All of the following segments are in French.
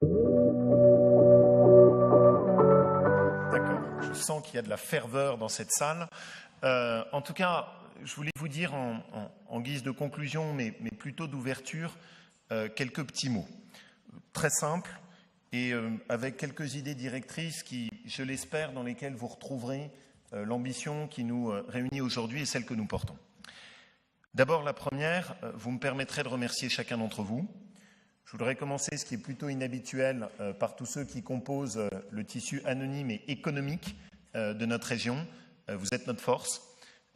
D'accord, je sens qu'il y a de la ferveur dans cette salle. En tout cas, je voulais vous dire en guise de conclusion, mais plutôt d'ouverture, quelques petits mots. Très simples et avec quelques idées directrices qui, je l'espère, dans lesquelles vous retrouverez l'ambition qui nous réunit aujourd'hui et celle que nous portons. D'abord, la première, vous me permettrez de remercier chacun d'entre vous. Je voudrais commencer, ce qui est plutôt inhabituel, par tous ceux qui composent le tissu anonyme et économique de notre région. Vous êtes notre force.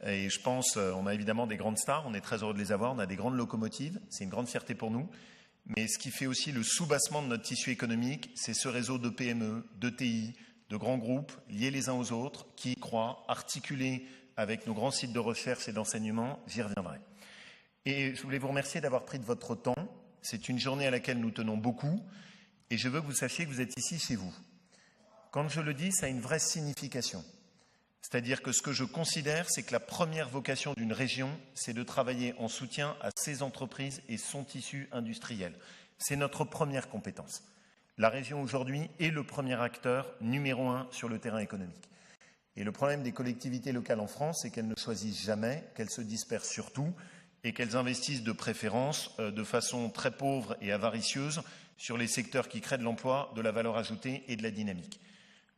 Et je pense, on a évidemment des grandes stars, on est très heureux de les avoir, on a des grandes locomotives, c'est une grande fierté pour nous. Mais ce qui fait aussi le soubassement de notre tissu économique, c'est ce réseau de PME, de TI, de grands groupes liés les uns aux autres, qui y croient, articulés avec nos grands sites de recherche et d'enseignement, j'y reviendrai. Et je voulais vous remercier d'avoir pris de votre temps. C'est une journée à laquelle nous tenons beaucoup et je veux que vous sachiez que vous êtes ici chez vous. Quand je le dis, ça a une vraie signification. C'est-à-dire que ce que je considère, c'est que la première vocation d'une région, c'est de travailler en soutien à ses entreprises et son tissu industriel. C'est notre première compétence. La région aujourd'hui est le premier acteur numéro 1 sur le terrain économique. Et le problème des collectivités locales en France, c'est qu'elles ne choisissent jamais, qu'elles se dispersent surtout et qu'elles investissent de préférence de façon très pauvre et avaricieuse sur les secteurs qui créent de l'emploi, de la valeur ajoutée et de la dynamique.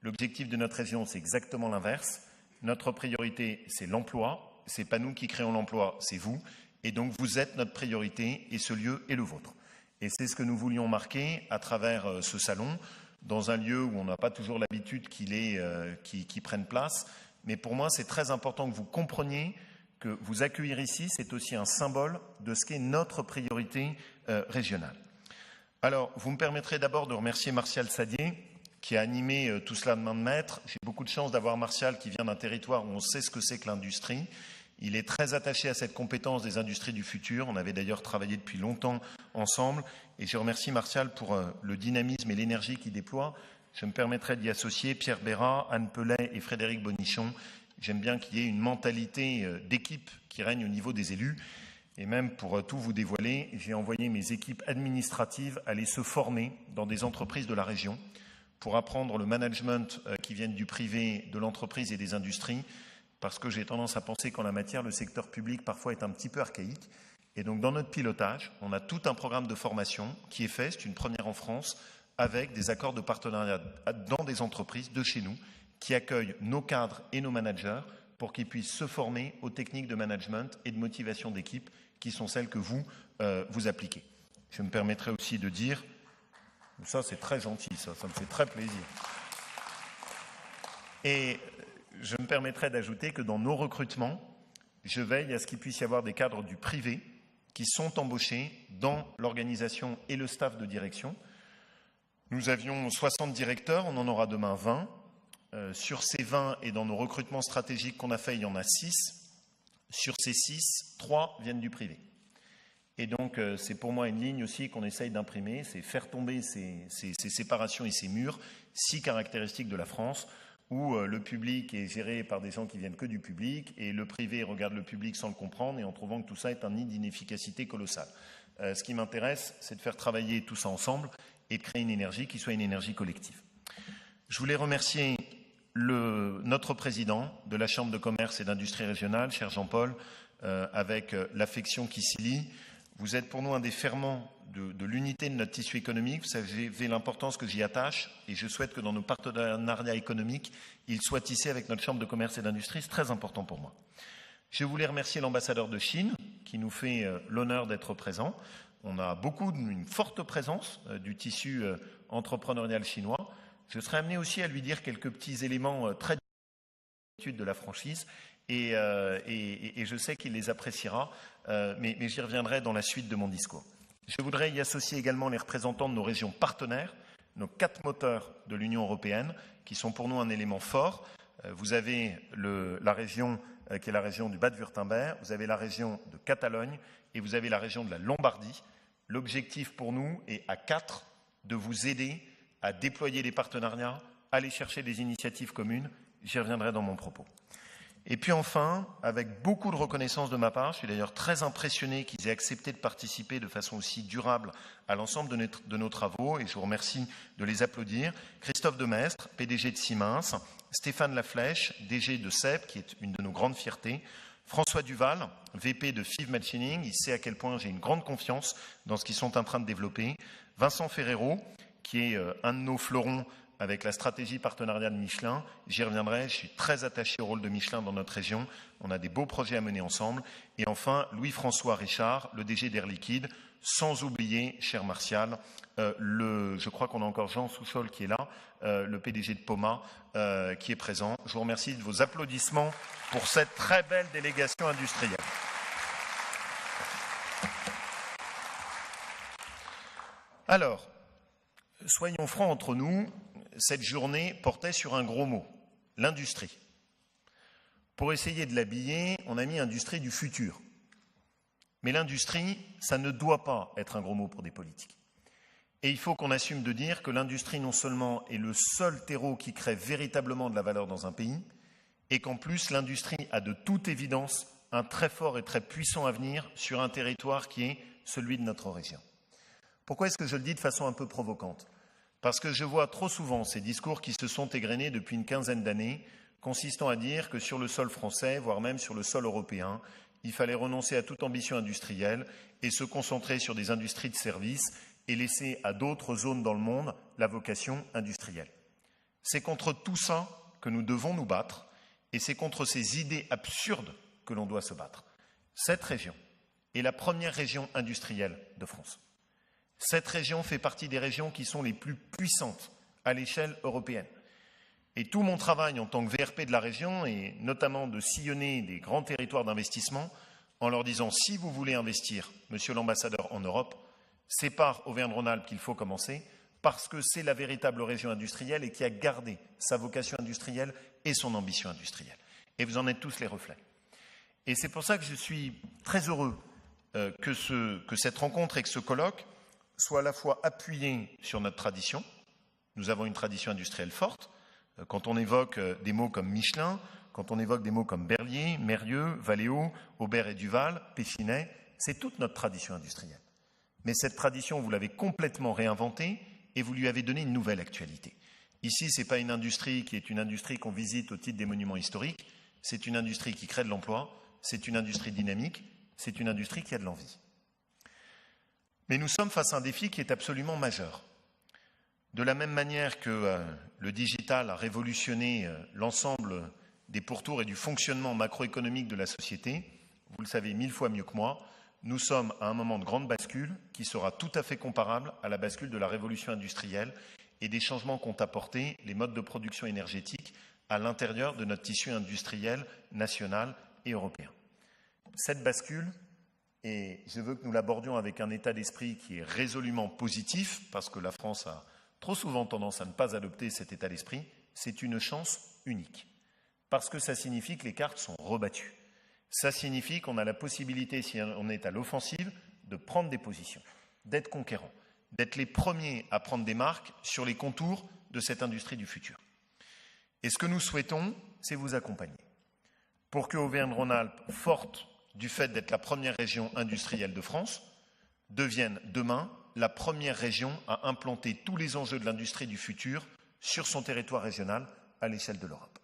L'objectif de notre région, c'est exactement l'inverse. Notre priorité, c'est l'emploi. Ce n'est pas nous qui créons l'emploi, c'est vous. Et donc, vous êtes notre priorité et ce lieu est le vôtre. Et c'est ce que nous voulions marquer à travers ce salon, dans un lieu où on n'a pas toujours l'habitude qu'il prenne place. Mais pour moi, c'est très important que vous compreniez que vous accueillir ici, c'est aussi un symbole de ce qu'est notre priorité régionale. Alors, vous me permettrez d'abord de remercier Martial Sadier, qui a animé tout cela de main de maître. J'ai beaucoup de chance d'avoir Martial qui vient d'un territoire où on sait ce que c'est que l'industrie. Il est très attaché à cette compétence des industries du futur. On avait d'ailleurs travaillé depuis longtemps ensemble. Et je remercie Martial pour le dynamisme et l'énergie qu'il déploie. Je me permettrai d'y associer Pierre Bérat, Anne Pellet et Frédéric Bonichon. J'aime bien qu'il y ait une mentalité d'équipe qui règne au niveau des élus. Et même pour tout vous dévoiler, j'ai envoyé mes équipes administratives aller se former dans des entreprises de la région pour apprendre le management qui vienne du privé, de l'entreprise et des industries, parce que j'ai tendance à penser qu'en la matière, le secteur public parfois est un petit peu archaïque. Et donc dans notre pilotage, on a tout un programme de formation qui est fait, c'est une première en France, avec des accords de partenariat dans des entreprises de chez nous, qui accueillent nos cadres et nos managers pour qu'ils puissent se former aux techniques de management et de motivation d'équipe qui sont celles que vous appliquez. Je me permettrai aussi de dire, ça c'est très gentil, ça me fait très plaisir. Et je me permettrai d'ajouter que dans nos recrutements, je veille à ce qu'il puisse y avoir des cadres du privé qui sont embauchés dans l'organisation et le staff de direction. Nous avions 60 directeurs, on en aura demain 20. Sur ces 20 et dans nos recrutements stratégiques qu'on a fait, il y en a 6. Sur ces 6, 3 viennent du privé. Et donc, c'est pour moi une ligne aussi qu'on essaye d'imprimer, c'est faire tomber ces séparations et ces murs, 6 caractéristiques de la France, où le public est géré par des gens qui viennent que du public, et le privé regarde le public sans le comprendre, et en trouvant que tout ça est un nid d'inefficacité colossale. Ce qui m'intéresse, c'est de faire travailler tout ça ensemble et de créer une énergie qui soit une énergie collective. Je voulais remercier notre président de la Chambre de commerce et d'industrie régionale, cher Jean-Paul, avec l'affection qui s'y lie. Vous êtes pour nous un des ferments de l'unité de notre tissu économique. Vous savez l'importance que j'y attache et je souhaite que dans nos partenariats économiques, ils soient tissés avec notre Chambre de commerce et d'industrie. C'est très important pour moi. Je voulais remercier l'ambassadeur de Chine qui nous fait l'honneur d'être présent. On a une forte présence du tissu entrepreneurial chinois. Je serai amené aussi à lui dire quelques petits éléments très de la franchise et je sais qu'il les appréciera, mais j'y reviendrai dans la suite de mon discours. Je voudrais y associer également les représentants de nos régions partenaires, nos 4 moteurs de l'Union européenne, qui sont pour nous un élément fort. Vous avez la région qui est la région du Bade-Wurtemberg, vous avez la région de Catalogne et vous avez la région de la Lombardie. L'objectif pour nous est à 4 de vous aider à déployer des partenariats, aller chercher des initiatives communes. J'y reviendrai dans mon propos. Et puis enfin, avec beaucoup de reconnaissance de ma part, je suis d'ailleurs très impressionné qu'ils aient accepté de participer de façon aussi durable à l'ensemble de nos travaux, et je vous remercie de les applaudir. Christophe Demestre, PDG de Siemens, Stéphane Laflèche, DG de SEB, qui est une de nos grandes fiertés, François Duval, VP de FIV Machining, il sait à quel point j'ai une grande confiance dans ce qu'ils sont en train de développer, Vincent Ferrero, qui est un de nos fleurons avec la stratégie partenariat de Michelin. J'y reviendrai, je suis très attaché au rôle de Michelin dans notre région. On a des beaux projets à mener ensemble. Et enfin, Louis-François Richard, le DG d'Air Liquide, sans oublier, cher Martial, je crois qu'on a encore Jean Souchol qui est là, le PDG de Poma, qui est présent. Je vous remercie de vos applaudissements pour cette très belle délégation industrielle. Alors, soyons francs entre nous, cette journée portait sur un gros mot, l'industrie. Pour essayer de l'habiller, on a mis industrie du futur. Mais l'industrie, ça ne doit pas être un gros mot pour des politiques. Et il faut qu'on assume de dire que l'industrie non seulement est le seul terreau qui crée véritablement de la valeur dans un pays, et qu'en plus l'industrie a de toute évidence un très fort et très puissant avenir sur un territoire qui est celui de notre région. Pourquoi est-ce que je le dis de façon un peu provocante ? Parce que je vois trop souvent ces discours qui se sont égrenés depuis une quinzaine d'années, consistant à dire que sur le sol français, voire même sur le sol européen, il fallait renoncer à toute ambition industrielle et se concentrer sur des industries de services et laisser à d'autres zones dans le monde la vocation industrielle. C'est contre tout ça que nous devons nous battre et c'est contre ces idées absurdes que l'on doit se battre. Cette région est la première région industrielle de France. Cette région fait partie des régions qui sont les plus puissantes à l'échelle européenne. Et tout mon travail en tant que VRP de la région est notamment de sillonner des grands territoires d'investissement en leur disant si vous voulez investir, monsieur l'ambassadeur, en Europe, c'est par Auvergne-Rhône-Alpes qu'il faut commencer parce que c'est la véritable région industrielle et qui a gardé sa vocation industrielle et son ambition industrielle. Et vous en êtes tous les reflets. Et c'est pour ça que je suis très heureux que cette rencontre et que ce colloque soit à la fois appuyé sur notre tradition. Nous avons une tradition industrielle forte. Quand on évoque des mots comme Michelin, quand on évoque des mots comme Berlier, Mérieux, Valeo, Aubert et Duval, Pechiney, c'est toute notre tradition industrielle. Mais cette tradition, vous l'avez complètement réinventée et vous lui avez donné une nouvelle actualité. Ici, ce n'est pas une industrie qui est une industrie qu'on visite au titre des monuments historiques, c'est une industrie qui crée de l'emploi, c'est une industrie dynamique, c'est une industrie qui a de l'envie. Mais nous sommes face à un défi qui est absolument majeur. De la même manière que le digital a révolutionné l'ensemble des pourtours et du fonctionnement macroéconomique de la société, vous le savez 1000 fois mieux que moi, nous sommes à un moment de grande bascule qui sera tout à fait comparable à la bascule de la révolution industrielle et des changements qu'ont apportés les modes de production énergétique à l'intérieur de notre tissu industriel national et européen. Cette bascule, et je veux que nous l'abordions avec un état d'esprit qui est résolument positif, parce que la France a trop souvent tendance à ne pas adopter cet état d'esprit, c'est une chance unique. Parce que ça signifie que les cartes sont rebattues. Ça signifie qu'on a la possibilité, si on est à l'offensive, de prendre des positions, d'être conquérant, d'être les premiers à prendre des marques sur les contours de cette industrie du futur. Et ce que nous souhaitons, c'est vous accompagner. Pour que Auvergne-Rhône-Alpes, forte du fait d'être la première région industrielle de France, devienne demain la première région à implanter tous les enjeux de l'industrie du futur sur son territoire régional à l'échelle de l'Europe.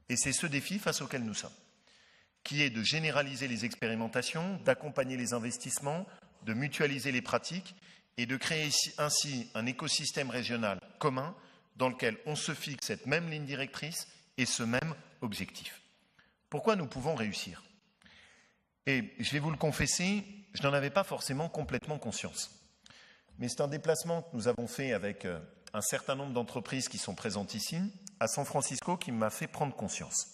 Et c'est ce défi face auquel nous sommes, qui est de généraliser les expérimentations, d'accompagner les investissements, de mutualiser les pratiques et de créer ainsi un écosystème régional commun dans lequel on se fixe cette même ligne directrice et ce même objectif. Pourquoi nous pouvons réussir ? Et je vais vous le confesser, je n'en avais pas forcément complètement conscience. Mais c'est un déplacement que nous avons fait avec un certain nombre d'entreprises qui sont présentes ici, à San Francisco, qui m'a fait prendre conscience.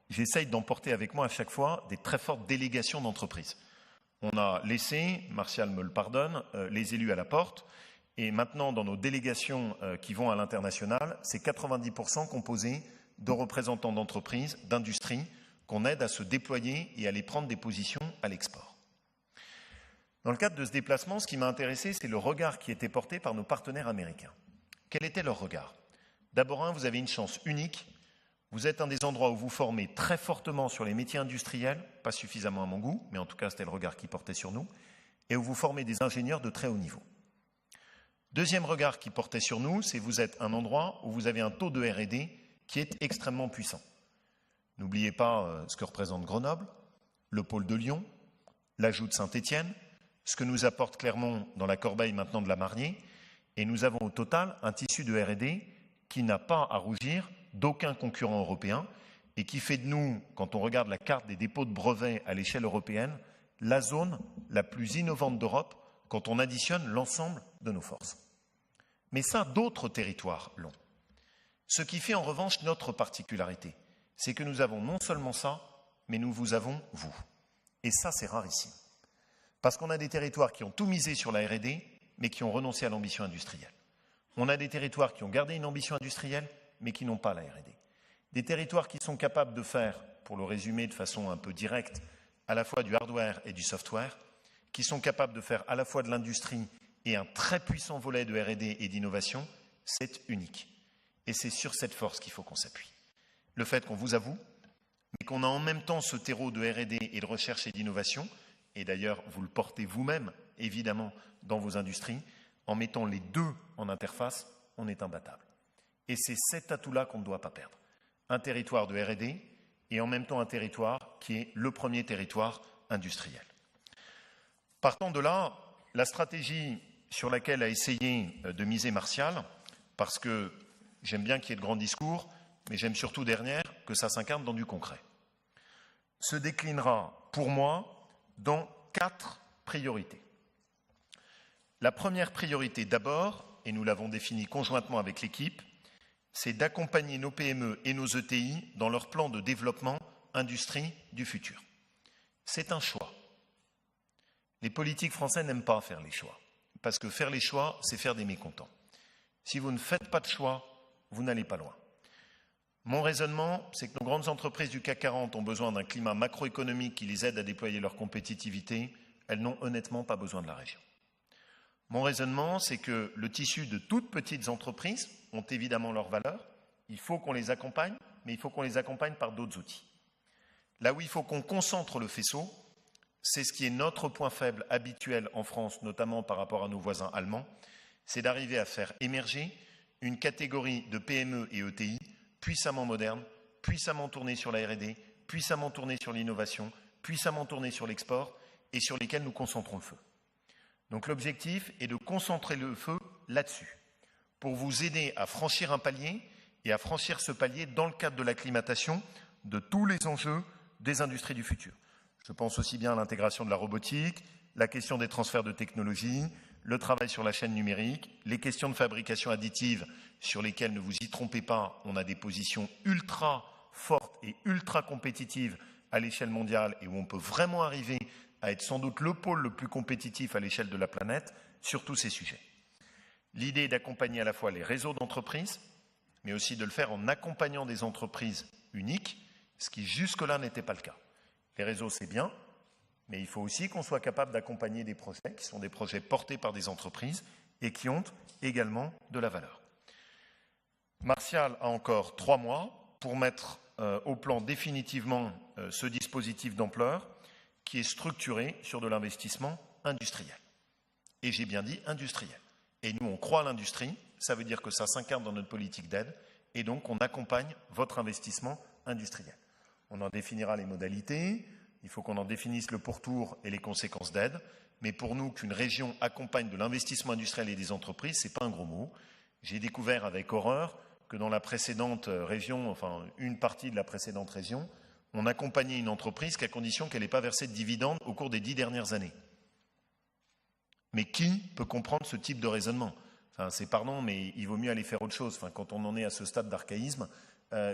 J'essaye d'emporter avec moi à chaque fois des très fortes délégations d'entreprises. On a laissé, Martial me le pardonne, les élus à la porte. Et maintenant, dans nos délégations qui vont à l'international, c'est 90% composé de représentants d'entreprises, d'industries, qu'on aide à se déployer et à aller prendre des positions à l'export. Dans le cadre de ce déplacement, ce qui m'a intéressé, c'est le regard qui était porté par nos partenaires américains. Quel était leur regard ? D'abord, vous avez une chance unique Vous êtes un des endroits où vous formez très fortement sur les métiers industriels, pas suffisamment à mon goût, mais en tout cas c'était le regard qui portait sur nous, et où vous formez des ingénieurs de très haut niveau. Deuxième regard qui portait sur nous, c'est que vous êtes un endroit où vous avez un taux de R&D qui est extrêmement puissant. N'oubliez pas ce que représente Grenoble, le pôle de Lyon, l'ajout de Saint-Étienne, ce que nous apporte Clermont dans la corbeille maintenant de la Marnier, et nous avons au total un tissu de R&D qui n'a pas à rougir d'aucun concurrent européen et qui fait de nous, quand on regarde la carte des dépôts de brevets à l'échelle européenne, la zone la plus innovante d'Europe quand on additionne l'ensemble de nos forces. Mais ça, d'autres territoires l'ont. Ce qui fait en revanche notre particularité, c'est que nous avons non seulement ça, mais nous vous avons vous. Et ça, c'est rarissime. Parce qu'on a des territoires qui ont tout misé sur la R&D, mais qui ont renoncé à l'ambition industrielle. On a des territoires qui ont gardé une ambition industrielle, mais qui n'ont pas la R&D. Des territoires qui sont capables de faire, pour le résumer de façon un peu directe, à la fois du hardware et du software, qui sont capables de faire à la fois de l'industrie et un très puissant volet de R&D et d'innovation, c'est unique. Et c'est sur cette force qu'il faut qu'on s'appuie. Le fait qu'on vous avoue, mais qu'on a en même temps ce terreau de R&D et de recherche et d'innovation, et d'ailleurs vous le portez vous-même, évidemment, dans vos industries, en mettant les deux en interface, on est imbattable. Et c'est cet atout-là qu'on ne doit pas perdre. Un territoire de R&D et en même temps un territoire qui est le premier territoire industriel. Partant de là, la stratégie sur laquelle a essayé de miser Martial, parce que j'aime bien qu'il y ait de grands discours, mais j'aime surtout derrière que ça s'incarne dans du concret, se déclinera pour moi dans 4 priorités. La première priorité d'abord, et nous l'avons définie conjointement avec l'équipe, c'est d'accompagner nos PME et nos ETI dans leur plan de développement industrie du futur. C'est un choix. Les politiques français n'aiment pas faire les choix, parce que faire les choix, c'est faire des mécontents. Si vous ne faites pas de choix, vous n'allez pas loin. Mon raisonnement, c'est que nos grandes entreprises du CAC 40 ont besoin d'un climat macroéconomique qui les aide à déployer leur compétitivité. Elles n'ont honnêtement pas besoin de la région. Mon raisonnement, c'est que le tissu de toutes petites entreprises ont évidemment leur valeur. Il faut qu'on les accompagne, mais il faut qu'on les accompagne par d'autres outils. Là où il faut qu'on concentre le faisceau, c'est ce qui est notre point faible habituel en France, notamment par rapport à nos voisins allemands, c'est d'arriver à faire émerger une catégorie de PME et ETI puissamment modernes, puissamment tournées sur la R&D, puissamment tournées sur l'innovation, puissamment tournées sur l'export et sur lesquelles nous concentrons le feu. Donc l'objectif est de concentrer le feu là-dessus, pour vous aider à franchir un palier et à franchir ce palier dans le cadre de l'acclimatation de tous les enjeux des industries du futur. Je pense aussi bien à l'intégration de la robotique, la question des transferts de technologie, le travail sur la chaîne numérique, les questions de fabrication additive sur lesquelles, ne vous y trompez pas, on a des positions ultra fortes et ultra compétitives à l'échelle mondiale et où on peut vraiment arriver à être sans doute le pôle le plus compétitif à l'échelle de la planète sur tous ces sujets. L'idée est d'accompagner à la fois les réseaux d'entreprises, mais aussi de le faire en accompagnant des entreprises uniques, ce qui jusque-là n'était pas le cas. Les réseaux, c'est bien, mais il faut aussi qu'on soit capable d'accompagner des projets qui sont des projets portés par des entreprises et qui ont également de la valeur. Martial a encore 3 mois pour mettre au plan définitivement ce dispositif d'ampleur qui est structuré sur de l'investissement industriel. Et j'ai bien dit industriel. Et nous, on croit à l'industrie, ça veut dire que ça s'incarne dans notre politique d'aide, et donc on accompagne votre investissement industriel. On en définira les modalités, il faut qu'on en définisse le pourtour et les conséquences d'aide, mais pour nous, qu'une région accompagne de l'investissement industriel et des entreprises, ce n'est pas un gros mot. J'ai découvert avec horreur que dans la précédente région, enfin une partie de la précédente région, on accompagnait une entreprise qu'à condition qu'elle n'ait pas versé de dividendes au cours des 10 dernières années. Mais qui peut comprendre ce type de raisonnement ? Enfin, c'est pardon, mais il vaut mieux aller faire autre chose. Enfin, quand on en est à ce stade d'archaïsme,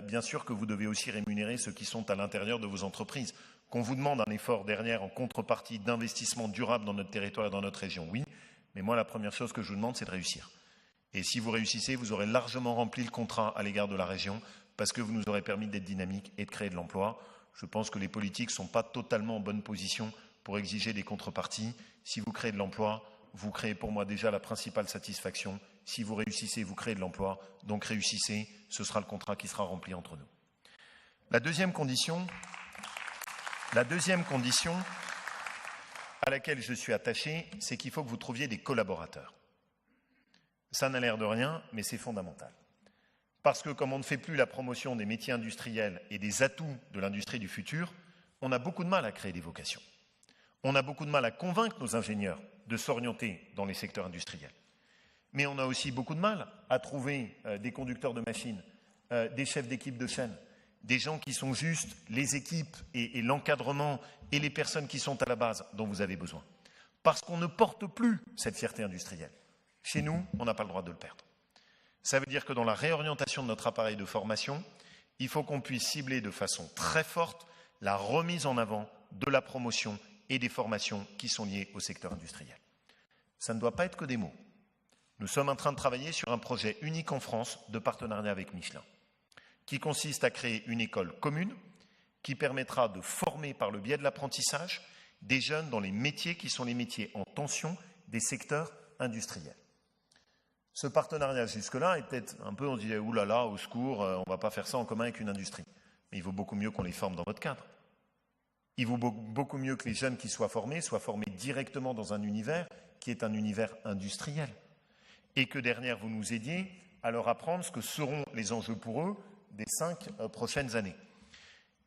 bien sûr que vous devez aussi rémunérer ceux qui sont à l'intérieur de vos entreprises. Qu'on vous demande un effort derrière en contrepartie d'investissement durable dans notre territoire et dans notre région, oui. Mais moi, la première chose que je vous demande, c'est de réussir. Et si vous réussissez, vous aurez largement rempli le contrat à l'égard de la région parce que vous nous aurez permis d'être dynamique et de créer de l'emploi. Je pense que les politiques ne sont pas totalement en bonne position pour exiger des contreparties. Si vous créez de l'emploi, vous créez pour moi déjà la principale satisfaction. Si vous réussissez, vous créez de l'emploi. Donc réussissez, ce sera le contrat qui sera rempli entre nous. La deuxième condition à laquelle je suis attaché, c'est qu'il faut que vous trouviez des collaborateurs. Ça n'a l'air de rien, mais c'est fondamental. Parce que comme on ne fait plus la promotion des métiers industriels et des atouts de l'industrie du futur, on a beaucoup de mal à créer des vocations. On a beaucoup de mal à convaincre nos ingénieurs de s'orienter dans les secteurs industriels. Mais on a aussi beaucoup de mal à trouver des conducteurs de machines, des chefs d'équipe de chaîne, des gens qui sont juste les équipes et l'encadrement et les personnes qui sont à la base dont vous avez besoin. Parce qu'on ne porte plus cette fierté industrielle. Chez nous, on n'a pas le droit de le perdre. Ça veut dire que dans la réorientation de notre appareil de formation, il faut qu'on puisse cibler de façon très forte la remise en avant de la promotion et des formations qui sont liées au secteur industriel. Ça ne doit pas être que des mots. Nous sommes en train de travailler sur un projet unique en France de partenariat avec Michelin, qui consiste à créer une école commune qui permettra de former par le biais de l'apprentissage des jeunes dans les métiers qui sont les métiers en tension des secteurs industriels. Ce partenariat jusque-là était un peu, on disait, oulala, au secours, on ne va pas faire ça en commun avec une industrie. Mais il vaut beaucoup mieux qu'on les forme dans votre cadre. Il vaut beaucoup mieux que les jeunes qui soient formés directement dans un univers qui est un univers industriel. Et que derrière, vous nous aidiez à leur apprendre ce que seront les enjeux pour eux des 5 prochaines années.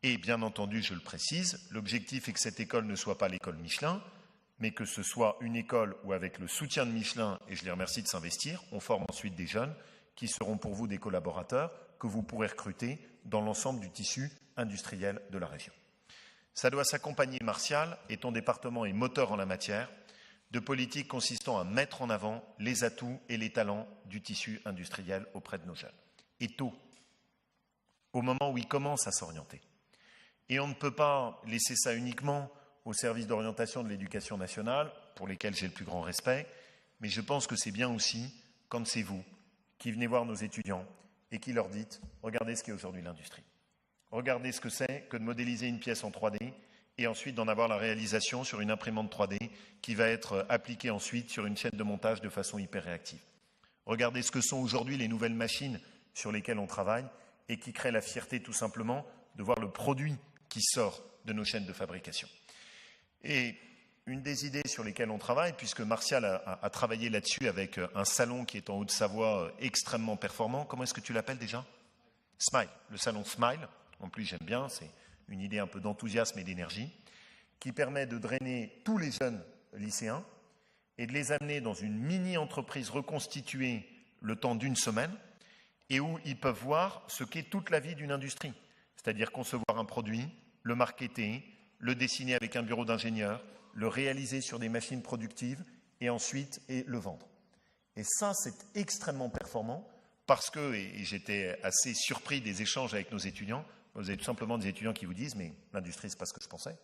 Et bien entendu, je le précise, l'objectif est que cette école ne soit pas l'école Michelin, mais que ce soit une école où, avec le soutien de Michelin, et je les remercie de s'investir, on forme ensuite des jeunes qui seront pour vous des collaborateurs que vous pourrez recruter dans l'ensemble du tissu industriel de la région. Ça doit s'accompagner, Martial, et ton département est moteur en la matière, de politiques consistant à mettre en avant les atouts et les talents du tissu industriel auprès de nos jeunes. Et tôt, au moment où ils commencent à s'orienter. Et on ne peut pas laisser ça uniquement au service d'orientation de l'éducation nationale, pour lesquels j'ai le plus grand respect, mais je pense que c'est bien aussi quand c'est vous qui venez voir nos étudiants et qui leur dites « Regardez ce qu'est aujourd'hui l'industrie. Regardez ce que c'est que de modéliser une pièce en 3D et ensuite d'en avoir la réalisation sur une imprimante 3D qui va être appliquée ensuite sur une chaîne de montage de façon hyper réactive. Regardez ce que sont aujourd'hui les nouvelles machines sur lesquelles on travaille et qui créent la fierté tout simplement de voir le produit qui sort de nos chaînes de fabrication. » Et une des idées sur lesquelles on travaille, puisque Martial a travaillé là-dessus avec un salon qui est en Haute-Savoie extrêmement performant, comment est-ce que tu l'appelles déjà? Smile, le salon Smile, en plus j'aime bien, c'est une idée un peu d'enthousiasme et d'énergie, qui permet de drainer tous les jeunes lycéens et de les amener dans une mini-entreprise reconstituée le temps d'une semaine et où ils peuvent voir ce qu'est toute la vie d'une industrie, c'est-à-dire concevoir un produit, le marketer, le dessiner avec un bureau d'ingénieur, le réaliser sur des machines productives et ensuite le vendre. Et ça, c'est extrêmement performant parce que, et j'étais assez surpris des échanges avec nos étudiants, vous avez tout simplement des étudiants qui vous disent « mais l'industrie, c'est pas ce que je pensais ».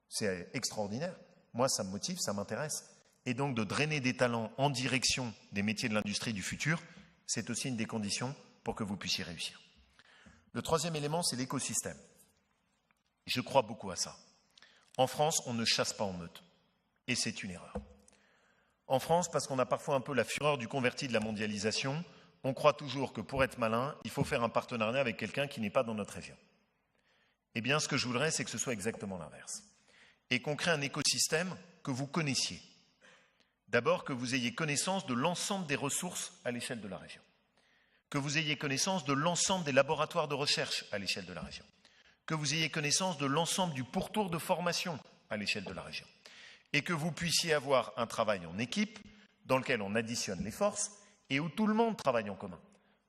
C'est extraordinaire. Moi, ça me motive, ça m'intéresse. Et donc, de drainer des talents en direction des métiers de l'industrie du futur, c'est aussi une des conditions pour que vous puissiez réussir. Le troisième élément, c'est l'écosystème. Je crois beaucoup à ça. En France, on ne chasse pas en meute. Et c'est une erreur. En France, parce qu'on a parfois un peu la fureur du converti de la mondialisation, on croit toujours que pour être malin, il faut faire un partenariat avec quelqu'un qui n'est pas dans notre région. Eh bien, ce que je voudrais, c'est que ce soit exactement l'inverse. Et qu'on crée un écosystème que vous connaissiez. D'abord, que vous ayez connaissance de l'ensemble des ressources à l'échelle de la région. Que vous ayez connaissance de l'ensemble des laboratoires de recherche à l'échelle de la région. Que vous ayez connaissance de l'ensemble du pourtour de formation à l'échelle de la région. Et que vous puissiez avoir un travail en équipe dans lequel on additionne les forces et où tout le monde travaille en commun.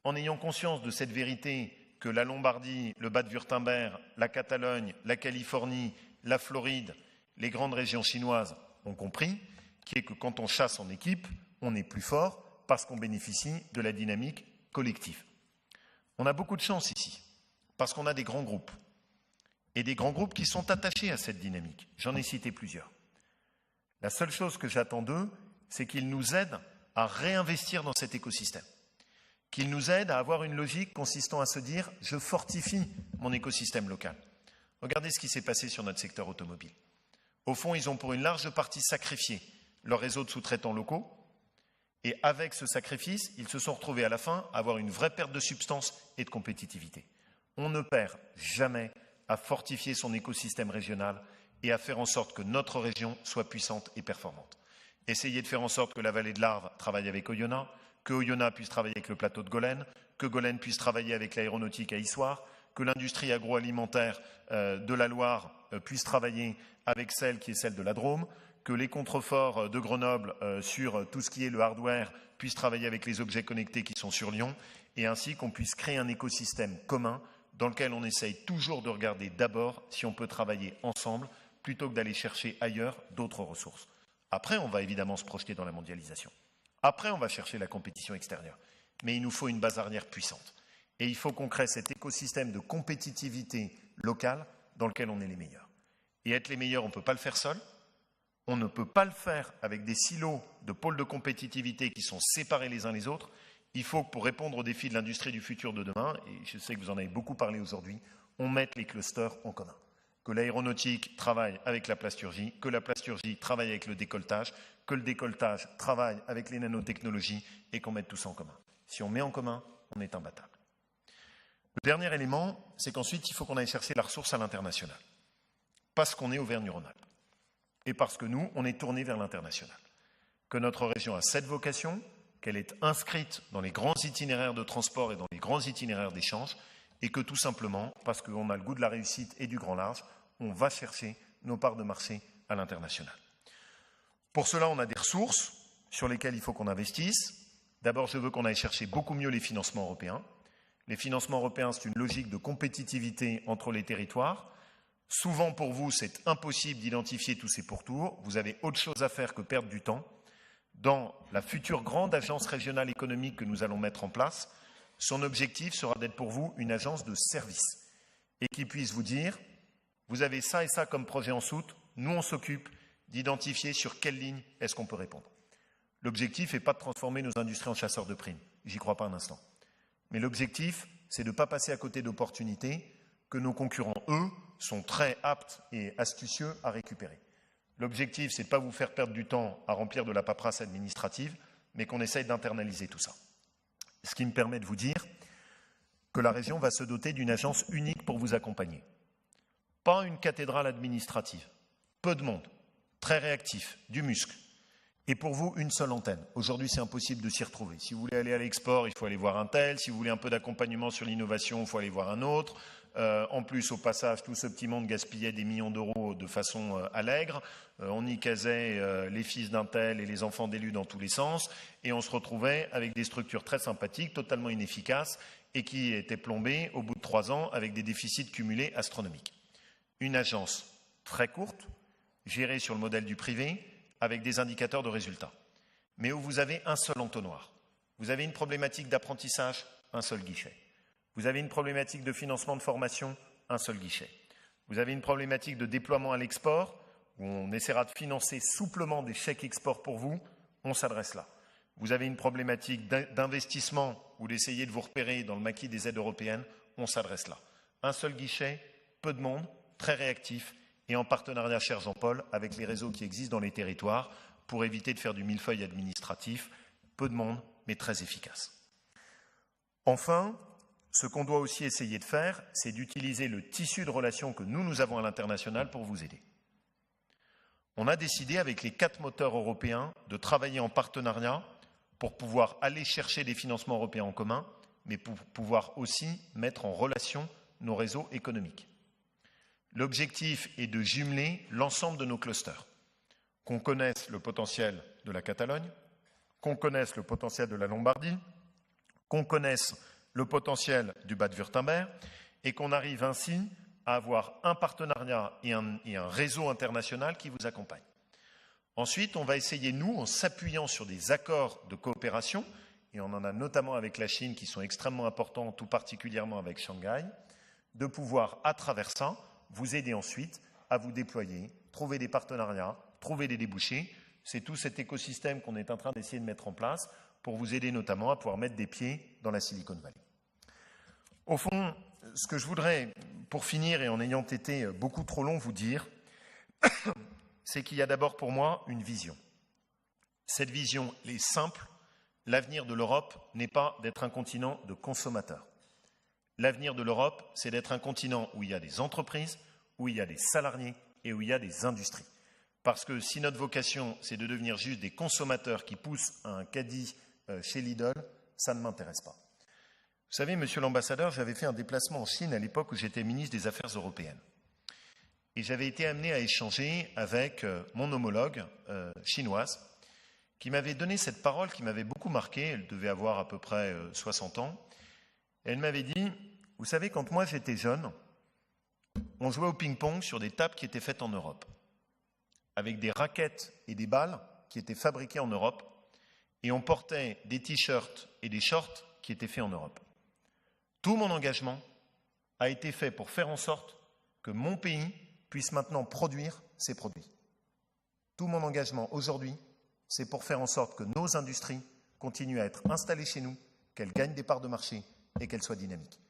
En ayant conscience de cette vérité que la Lombardie, le Bade-Wurtemberg, la Catalogne, la Californie, la Floride, les grandes régions chinoises ont compris, qui est que quand on chasse en équipe, on est plus fort parce qu'on bénéficie de la dynamique collective. On a beaucoup de chance ici, parce qu'on a des grands groupes. Et des grands groupes qui sont attachés à cette dynamique. J'en ai cité plusieurs. La seule chose que j'attends d'eux, c'est qu'ils nous aident à réinvestir dans cet écosystème. Qu'ils nous aident à avoir une logique consistant à se dire « je fortifie mon écosystème local ». Regardez ce qui s'est passé sur notre secteur automobile. Au fond, ils ont pour une large partie sacrifié leur réseau de sous-traitants locaux et avec ce sacrifice, ils se sont retrouvés à la fin à avoir une vraie perte de substance et de compétitivité. On ne perd jamais à fortifier son écosystème régional et à faire en sorte que notre région soit puissante et performante. Essayez de faire en sorte que la vallée de l'Arve travaille avec Oyonnax, que Oyonnax puisse travailler avec le plateau de Golen, que Golen puisse travailler avec l'aéronautique à Issoire, que l'industrie agroalimentaire de la Loire puisse travailler avec celle qui est celle de la Drôme, que les contreforts de Grenoble sur tout ce qui est le hardware puissent travailler avec les objets connectés qui sont sur Lyon, et ainsi qu'on puisse créer un écosystème commun dans lequel on essaye toujours de regarder d'abord si on peut travailler ensemble plutôt que d'aller chercher ailleurs d'autres ressources. Après, on va évidemment se projeter dans la mondialisation. Après, on va chercher la compétition extérieure. Mais il nous faut une base arrière puissante. Et il faut qu'on crée cet écosystème de compétitivité locale dans lequel on est les meilleurs. Et être les meilleurs, on ne peut pas le faire seul. On ne peut pas le faire avec des silos de pôles de compétitivité qui sont séparés les uns les autres. Il faut que pour répondre aux défis de l'industrie du futur de demain, et je sais que vous en avez beaucoup parlé aujourd'hui, on mette les clusters en commun. Que l'aéronautique travaille avec la plasturgie, que la plasturgie travaille avec le décolletage, que le décolletage travaille avec les nanotechnologies et qu'on mette tout ça en commun. Si on met en commun, on est imbattable. Le dernier élément, c'est qu'ensuite, il faut qu'on aille chercher la ressource à l'international. Parce qu'on est Auvergne-Rhône-Alpes. Et parce que nous, on est tourné vers l'international. Que notre région a cette vocation, qu'elle est inscrite dans les grands itinéraires de transport et dans les grands itinéraires d'échange, et que tout simplement, parce qu'on a le goût de la réussite et du grand large, on va chercher nos parts de marché à l'international. Pour cela, on a des ressources sur lesquelles il faut qu'on investisse. D'abord, je veux qu'on aille chercher beaucoup mieux les financements européens. Les financements européens, c'est une logique de compétitivité entre les territoires. Souvent, pour vous, c'est impossible d'identifier tous ces pourtours. Vous avez autre chose à faire que perdre du temps. Dans la future grande agence régionale économique que nous allons mettre en place, son objectif sera d'être pour vous une agence de service et qui puisse vous dire « vous avez ça et ça comme projet en soute, nous on s'occupe d'identifier sur quelle ligne est-ce qu'on peut répondre ». L'objectif n'est pas de transformer nos industries en chasseurs de primes, j'y crois pas un instant. Mais l'objectif, c'est de ne pas passer à côté d'opportunités que nos concurrents, eux, sont très aptes et astucieux à récupérer. L'objectif, c'est de ne pas vous faire perdre du temps à remplir de la paperasse administrative, mais qu'on essaye d'internaliser tout ça. Ce qui me permet de vous dire que la région va se doter d'une agence unique pour vous accompagner. Pas une cathédrale administrative, peu de monde, très réactif, du muscle. Et pour vous, une seule antenne. Aujourd'hui, c'est impossible de s'y retrouver. Si vous voulez aller à l'export, il faut aller voir un tel. Si vous voulez un peu d'accompagnement sur l'innovation, il faut aller voir un autre. En plus, au passage, tout ce petit monde gaspillait des millions d'euros de façon allègre. On y casait les fils d'un tel et les enfants d'élus dans tous les sens. Et on se retrouvait avec des structures très sympathiques, totalement inefficaces, et qui étaient plombées au bout de 3 ans avec des déficits cumulés astronomiques. Une agence très courte, gérée sur le modèle du privé, avec des indicateurs de résultats, mais où vous avez un seul entonnoir. Vous avez une problématique d'apprentissage, un seul guichet. Vous avez une problématique de financement de formation, un seul guichet. Vous avez une problématique de déploiement à l'export, où on essaiera de financer souplement des chèques export pour vous, on s'adresse là. Vous avez une problématique d'investissement, où d'essayer de vous repérer dans le maquis des aides européennes, on s'adresse là. Un seul guichet, peu de monde, très réactif, et en partenariat, cher Jean-Paul, avec les réseaux qui existent dans les territoires pour éviter de faire du millefeuille administratif, peu de monde, mais très efficace. Enfin, ce qu'on doit aussi essayer de faire, c'est d'utiliser le tissu de relations que nous avons à l'international pour vous aider. On a décidé avec les 4 moteurs européens de travailler en partenariat pour pouvoir aller chercher des financements européens en commun, mais pour pouvoir aussi mettre en relation nos réseaux économiques. L'objectif est de jumeler l'ensemble de nos clusters, qu'on connaisse le potentiel de la Catalogne, qu'on connaisse le potentiel de la Lombardie, qu'on connaisse le potentiel du Bade-Wurtemberg et qu'on arrive ainsi à avoir un partenariat et un réseau international qui vous accompagne. Ensuite, on va essayer, nous, en s'appuyant sur des accords de coopération, et on en a notamment avec la Chine qui sont extrêmement importants, tout particulièrement avec Shanghai, de pouvoir, à travers ça, vous aider ensuite à vous déployer, trouver des partenariats, trouver des débouchés. C'est tout cet écosystème qu'on est en train d'essayer de mettre en place pour vous aider notamment à pouvoir mettre des pieds dans la Silicon Valley. Au fond, ce que je voudrais, pour finir et en ayant été beaucoup trop long, vous dire, c'est qu'il y a d'abord pour moi une vision. Cette vision est simple. L'avenir de l'Europe n'est pas d'être un continent de consommateurs. L'avenir de l'Europe, c'est d'être un continent où il y a des entreprises, où il y a des salariés et où il y a des industries. Parce que si notre vocation, c'est de devenir juste des consommateurs qui poussent un caddie chez Lidl, ça ne m'intéresse pas. Vous savez, monsieur l'ambassadeur, j'avais fait un déplacement en Chine à l'époque où j'étais ministre des Affaires européennes. Et j'avais été amené à échanger avec mon homologue chinoise, qui m'avait donné cette parole qui m'avait beaucoup marqué. Elle devait avoir à peu près 60 ans. Elle m'avait dit, vous savez, quand moi j'étais jeune, on jouait au ping-pong sur des tables qui étaient faites en Europe, avec des raquettes et des balles qui étaient fabriquées en Europe, et on portait des t-shirts et des shorts qui étaient faits en Europe. Tout mon engagement a été fait pour faire en sorte que mon pays puisse maintenant produire ses produits. Tout mon engagement aujourd'hui, c'est pour faire en sorte que nos industries continuent à être installées chez nous, qu'elles gagnent des parts de marché et qu'elles soient dynamiques.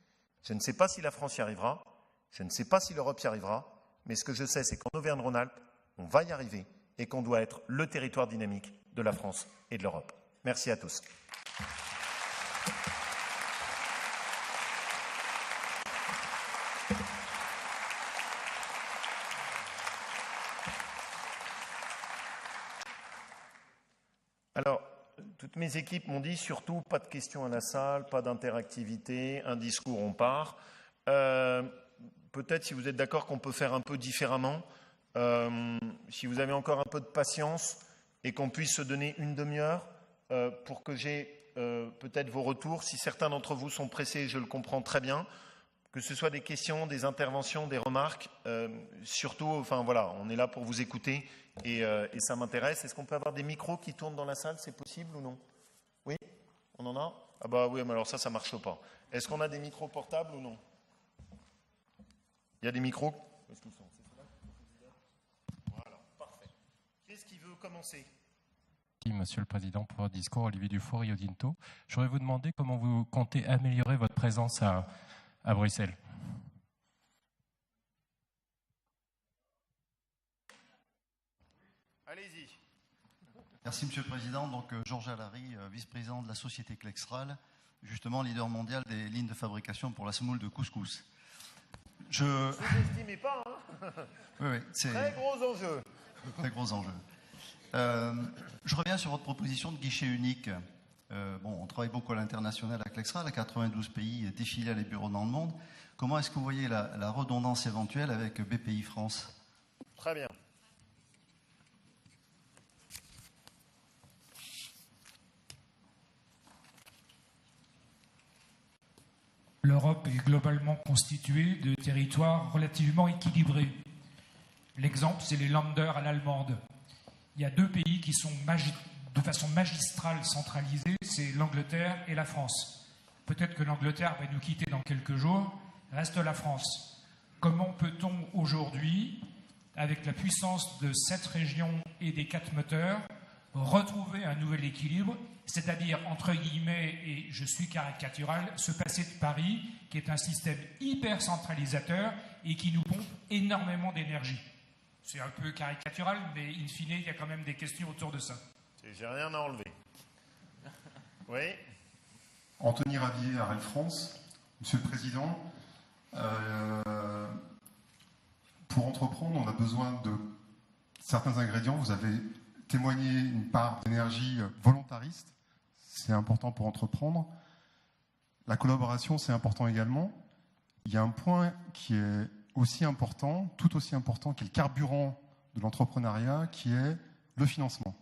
Je ne sais pas si la France y arrivera, je ne sais pas si l'Europe y arrivera, mais ce que je sais, c'est qu'en Auvergne-Rhône-Alpes, on va y arriver et qu'on doit être le territoire dynamique de la France et de l'Europe. Merci à tous. Alors, toutes mes équipes m'ont dit surtout pas de questions à la salle, pas d'interactivité, un discours, on part. Peut-être, si vous êtes d'accord, qu'on peut faire un peu différemment. Si vous avez encore un peu de patience et qu'on puisse se donner une demi-heure pour que j'ai peut-être vos retours. Si certains d'entre vous sont pressés, je le comprends très bien. Que ce soit des questions, des interventions, des remarques, surtout, enfin voilà, on est là pour vous écouter et ça m'intéresse. Est-ce qu'on peut avoir des micros qui tournent dans la salle, c'est possible ou non? Oui? On en a? Ah bah oui, mais alors ça marche pas. Est-ce qu'on a des micros portables ou non? Il y a des micros? Où est-ce qu'ils sont? C'est ceux-là? Voilà, parfait. Qui est-ce qui veut commencer? Monsieur le Président, pour votre discours, Olivier Dufour, Rio Tinto. Je voudrais vous demander comment vous comptez améliorer votre présence à Bruxelles. Allez-y. Merci Monsieur le Président. Donc Georges Allary, vice-président de la société Klexral, justement leader mondial des lignes de fabrication pour la semoule de couscous. Vous n'estimez pas, hein? Oui, c'est très gros enjeu. Très gros enjeu. Je reviens sur votre proposition de guichet unique. On travaille beaucoup à l'international à Klexral, à 92 pays, des filiales et bureaux dans le monde. Comment est-ce que vous voyez la redondance éventuelle avec BPI France? Très bien. L'Europe est globalement constituée de territoires relativement équilibrés. L'exemple, c'est les Länder à l'allemande. Il y a deux pays qui sont de façon magistrale centralisés, c'est l'Angleterre et la France. Peut-être que l'Angleterre va nous quitter dans quelques jours, reste la France. Comment peut-on aujourd'hui, avec la puissance de 7 régions et des 4 moteurs, retrouver un nouvel équilibre, c'est-à-dire, entre guillemets, et je suis caricatural, se passer de Paris, qui est un système hyper centralisateur et qui nous pompe énormément d'énergie. C'est un peu caricatural, mais in fine, il y a quand même des questions autour de ça. J'ai rien à enlever. Oui. Anthony Ravier, Arel France. Monsieur le Président, pour entreprendre, on a besoin de certains ingrédients. Vous avez témoigné une part d'énergie volontariste. C'est important pour entreprendre. La collaboration, c'est important également. Il y a un point qui est aussi important, tout aussi important, qui est le carburant de l'entrepreneuriat, qui est le financement.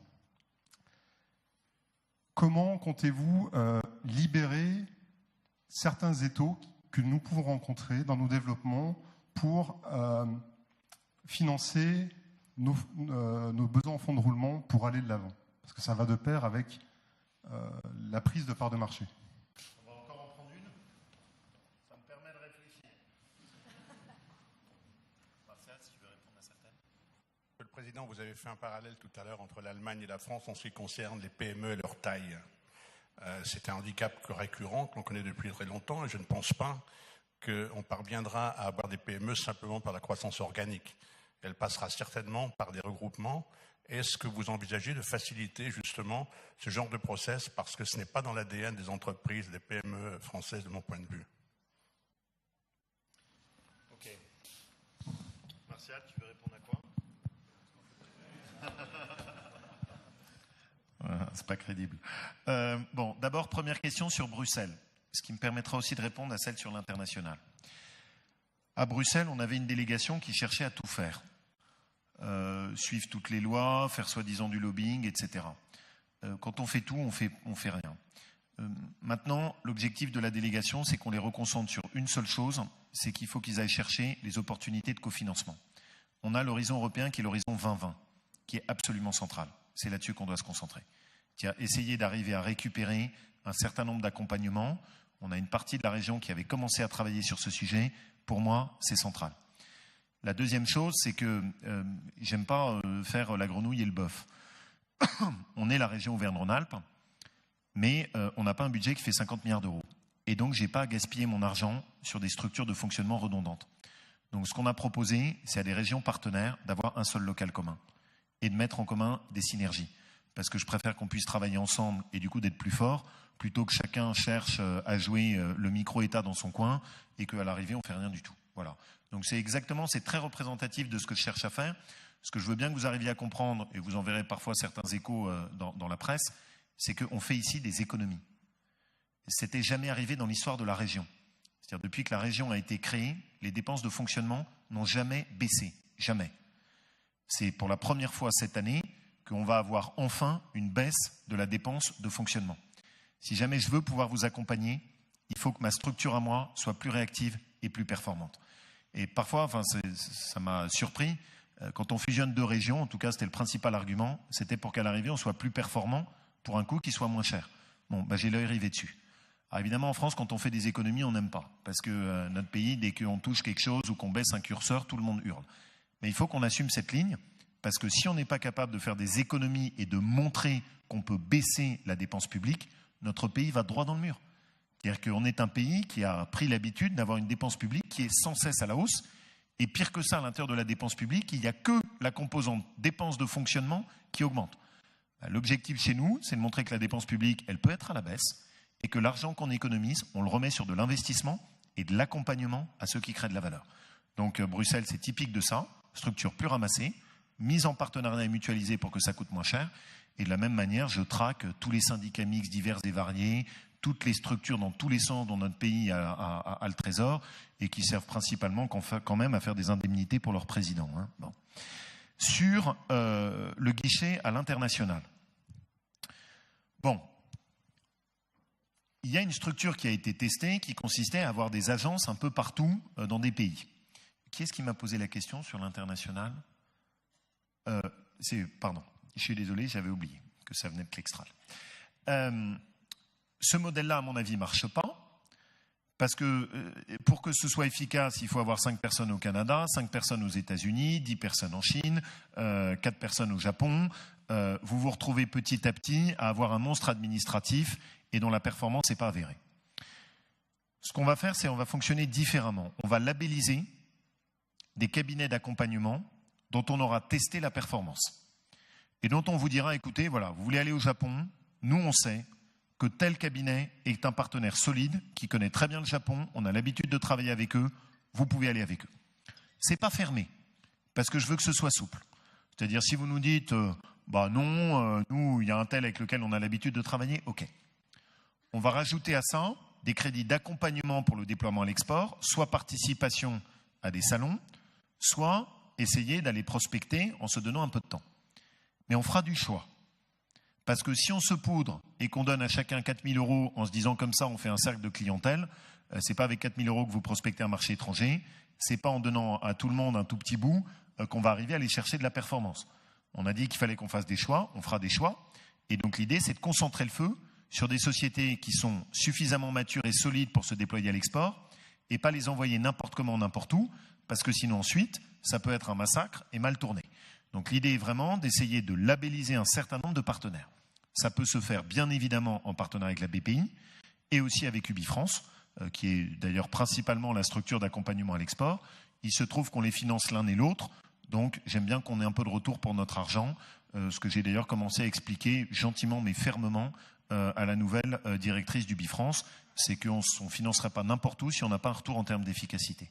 Comment comptez-vous libérer certains étaux que nous pouvons rencontrer dans nos développements pour financer nos besoins en fonds de roulement pour aller de l'avant? Parce que ça va de pair avec la prise de part de marché. On va encore en prendre une. Ça me permet de réfléchir. Martial, si tu veux répondre à certaines. Monsieur le Président, vous avez fait un parallèle tout à l'heure entre l'Allemagne et la France en ce qui concerne les PME et leur taille. C'est un handicap récurrent que l'on connaît depuis très longtemps et je ne pense pas qu'on parviendra à avoir des PME simplement par la croissance organique. Elle passera certainement par des regroupements. Est-ce que vous envisagez de faciliter justement ce genre de process parce que ce n'est pas dans l'ADN des entreprises, des PME françaises de mon point de vue? Martial, tu veux répondre à quoi? C'est pas crédible. Bon, d'abord, première question sur Bruxelles, ce qui me permettra aussi de répondre à celle sur l'international. À Bruxelles, on avait une délégation qui cherchait à tout faire. Suivre toutes les lois, faire soi-disant du lobbying, etc. Quand on fait tout, on fait rien. Maintenant, l'objectif de la délégation, c'est qu'on les reconcentre sur une seule chose, c'est qu'il faut qu'ils aillent chercher les opportunités de cofinancement. On a l'horizon européen qui est l'horizon 2020, qui est absolument central. C'est là-dessus qu'on doit se concentrer. Essayer d'arriver à récupérer un certain nombre d'accompagnements. On a une partie de la région qui avait commencé à travailler sur ce sujet. Pour moi, c'est central. La deuxième chose, c'est que j'aime pas faire la grenouille et le bœuf. On est la région Auvergne-Rhône-Alpes, mais on n'a pas un budget qui fait 50 milliards d'euros. Et donc, je n'ai pas à gaspiller mon argent sur des structures de fonctionnement redondantes. Donc, ce qu'on a proposé, c'est à des régions partenaires d'avoir un seul local commun et de mettre en commun des synergies. Parce que je préfère qu'on puisse travailler ensemble et du coup d'être plus fort, plutôt que chacun cherche à jouer le micro-État dans son coin et qu'à l'arrivée, on ne fait rien du tout. Voilà. Donc, c'est très représentatif de ce que je cherche à faire. Ce que je veux bien que vous arriviez à comprendre, et vous en verrez parfois certains échos dans la presse, c'est qu'on fait ici des économies. C'était jamais arrivé dans l'histoire de la région. C'est-à-dire depuis que la région a été créée, les dépenses de fonctionnement n'ont jamais baissé. Jamais. C'est pour la première fois cette année qu'on va avoir enfin une baisse de la dépense de fonctionnement. Si jamais je veux pouvoir vous accompagner, il faut que ma structure à moi soit plus réactive et plus performante. Et parfois, ça m'a surpris, quand on fusionne deux régions, en tout cas c'était le principal argument, c'était pour qu'à l'arrivée on soit plus performant pour un coût qui soit moins cher. Bon, j'ai l'œil rivé dessus. Alors évidemment, en France, quand on fait des économies, on n'aime pas. Parce que notre pays, dès qu'on touche quelque chose ou qu'on baisse un curseur, tout le monde hurle. Mais il faut qu'on assume cette ligne, parce que si on n'est pas capable de faire des économies et de montrer qu'on peut baisser la dépense publique, notre pays va droit dans le mur. C'est-à-dire qu'on est un pays qui a pris l'habitude d'avoir une dépense publique qui est sans cesse à la hausse. Et pire que ça, à l'intérieur de la dépense publique, il n'y a que la composante dépenses de fonctionnement qui augmente. L'objectif chez nous, c'est de montrer que la dépense publique, elle peut être à la baisse et que l'argent qu'on économise, on le remet sur de l'investissement et de l'accompagnement à ceux qui créent de la valeur. Donc Bruxelles, c'est typique de ça, structure plus ramassée, mise en partenariat et mutualisée pour que ça coûte moins cher. Et de la même manière, je traque tous les syndicats mixtes divers et variés, toutes les structures dans tous les sens dont notre pays a le trésor et qui servent principalement quand même à faire des indemnités pour leurs présidents. Hein. Bon. Sur le guichet à l'international. Bon. Il y a une structure qui a été testée qui consistait à avoir des agences un peu partout dans des pays. Qui est-ce qui m'a posé la question sur l'international? Pardon, je suis désolé, j'avais oublié que ça venait de Clickstral. Ce modèle-là, à mon avis, ne marche pas. Parce que pour que ce soit efficace, il faut avoir 5 personnes au Canada, 5 personnes aux États-Unis, 10 personnes en Chine, 4 personnes au Japon. Vous vous retrouvez petit à petit à avoir un monstre administratif et dont la performance n'est pas avérée. Ce qu'on va faire, c'est qu'on va fonctionner différemment. On va labelliser des cabinets d'accompagnement dont on aura testé la performance. Et dont on vous dira, écoutez, voilà, vous voulez aller au Japon, nous on sait que tel cabinet est un partenaire solide, qui connaît très bien le Japon, on a l'habitude de travailler avec eux, vous pouvez aller avec eux. C'est pas fermé, parce que je veux que ce soit souple. C'est-à-dire, si vous nous dites, nous, il y a un tel avec lequel on a l'habitude de travailler, ok. On va rajouter à ça des crédits d'accompagnement pour le déploiement à l'export, soit participation à des salons, soit essayer d'aller prospecter en se donnant un peu de temps. Mais on fera du choix. Parce que si on se poudre et qu'on donne à chacun 4 000 € en se disant comme ça on fait un cercle de clientèle, c'est pas avec 4 000 € que vous prospectez un marché étranger, c'est pas en donnant à tout le monde un tout petit bout qu'on va arriver à aller chercher de la performance. On a dit qu'il fallait qu'on fasse des choix, on fera des choix. Et donc l'idée c'est de concentrer le feu sur des sociétés qui sont suffisamment matures et solides pour se déployer à l'export et pas les envoyer n'importe comment, n'importe où, parce que sinon ensuite, ça peut être un massacre et mal tourné. Donc l'idée est vraiment d'essayer de labelliser un certain nombre de partenaires. Ça peut se faire bien évidemment en partenariat avec la BPI et aussi avec Ubifrance, qui est d'ailleurs principalement la structure d'accompagnement à l'export. Il se trouve qu'on les finance l'un et l'autre, donc j'aime bien qu'on ait un peu de retour pour notre argent, ce que j'ai d'ailleurs commencé à expliquer gentiment mais fermement à la nouvelle directrice d'Ubifrance, c'est qu'on ne financerait pas n'importe où si on n'a pas un retour en termes d'efficacité.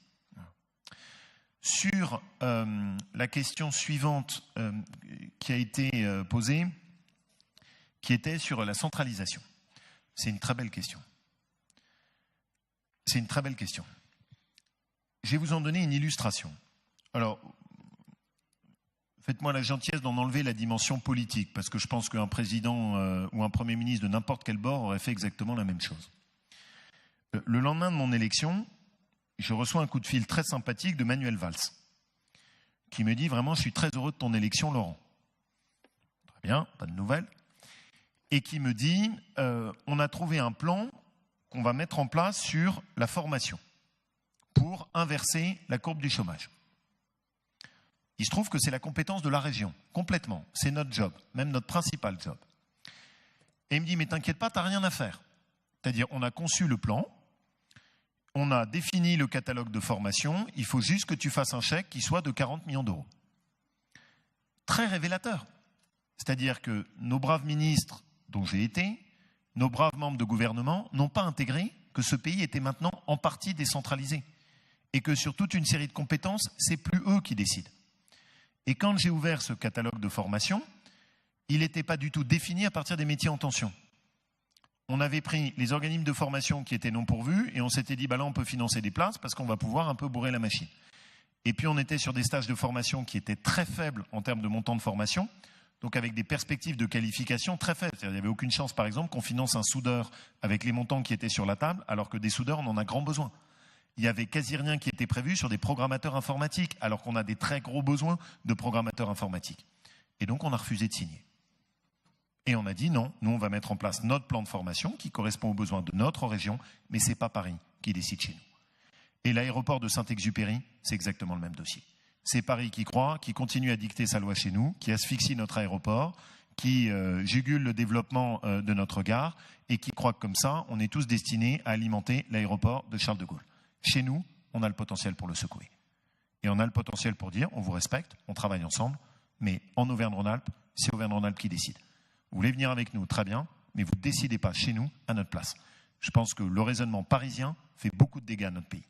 Sur la question suivante qui a été posée, qui était sur la centralisation. C'est une très belle question. C'est une très belle question. Je vais vous en donner une illustration. Alors, faites-moi la gentillesse d'en enlever la dimension politique, parce que je pense qu'un président ou un Premier ministre de n'importe quel bord aurait fait exactement la même chose. Le lendemain de mon élection, je reçois un coup de fil très sympathique de Manuel Valls, qui me dit vraiment « Je suis très heureux de ton élection, Laurent ». Très bien, pas de nouvelles. Et qui me dit « On a trouvé un plan qu'on va mettre en place sur la formation pour inverser la courbe du chômage ». Il se trouve que c'est la compétence de la région, complètement. C'est notre job, même notre principal job. Et il me dit, mais t'inquiète pas, t'as rien à faire. C'est-à-dire, on a conçu le plan, on a défini le catalogue de formation, il faut juste que tu fasses un chèque qui soit de 40 millions d'euros. Très révélateur. C'est-à-dire que nos braves ministres, dont j'ai été, nos braves membres de gouvernement, n'ont pas intégré que ce pays était maintenant en partie décentralisé. Et que sur toute une série de compétences, c'est plus eux qui décident. Et quand j'ai ouvert ce catalogue de formation, il n'était pas du tout défini à partir des métiers en tension. On avait pris les organismes de formation qui étaient non pourvus et on s'était dit, bah là on peut financer des places parce qu'on va pouvoir un peu bourrer la machine. Et puis on était sur des stages de formation qui étaient très faibles en termes de montant de formation, donc avec des perspectives de qualification très faibles. C'est-à-dire, il n'y avait aucune chance par exemple qu'on finance un soudeur avec les montants qui étaient sur la table, alors que des soudeurs on en a grand besoin. Il n'y avait quasi rien qui était prévu sur des programmateurs informatiques, alors qu'on a des très gros besoins de programmateurs informatiques. Et donc, on a refusé de signer. Et on a dit non, nous, on va mettre en place notre plan de formation qui correspond aux besoins de notre région, mais ce n'est pas Paris qui décide chez nous. Et l'aéroport de Saint-Exupéry, c'est exactement le même dossier. C'est Paris qui croit, qui continue à dicter sa loi chez nous, qui asphyxie notre aéroport, qui jugule le développement de notre gare et qui croit que comme ça, on est tous destinés à alimenter l'aéroport de Charles de Gaulle. Chez nous, on a le potentiel pour le secouer. Et on a le potentiel pour dire, on vous respecte, on travaille ensemble, mais en Auvergne-Rhône-Alpes, c'est Auvergne-Rhône-Alpes qui décide. Vous voulez venir avec nous, très bien, mais vous ne décidez pas chez nous, à notre place. Je pense que le raisonnement parisien fait beaucoup de dégâts à notre pays.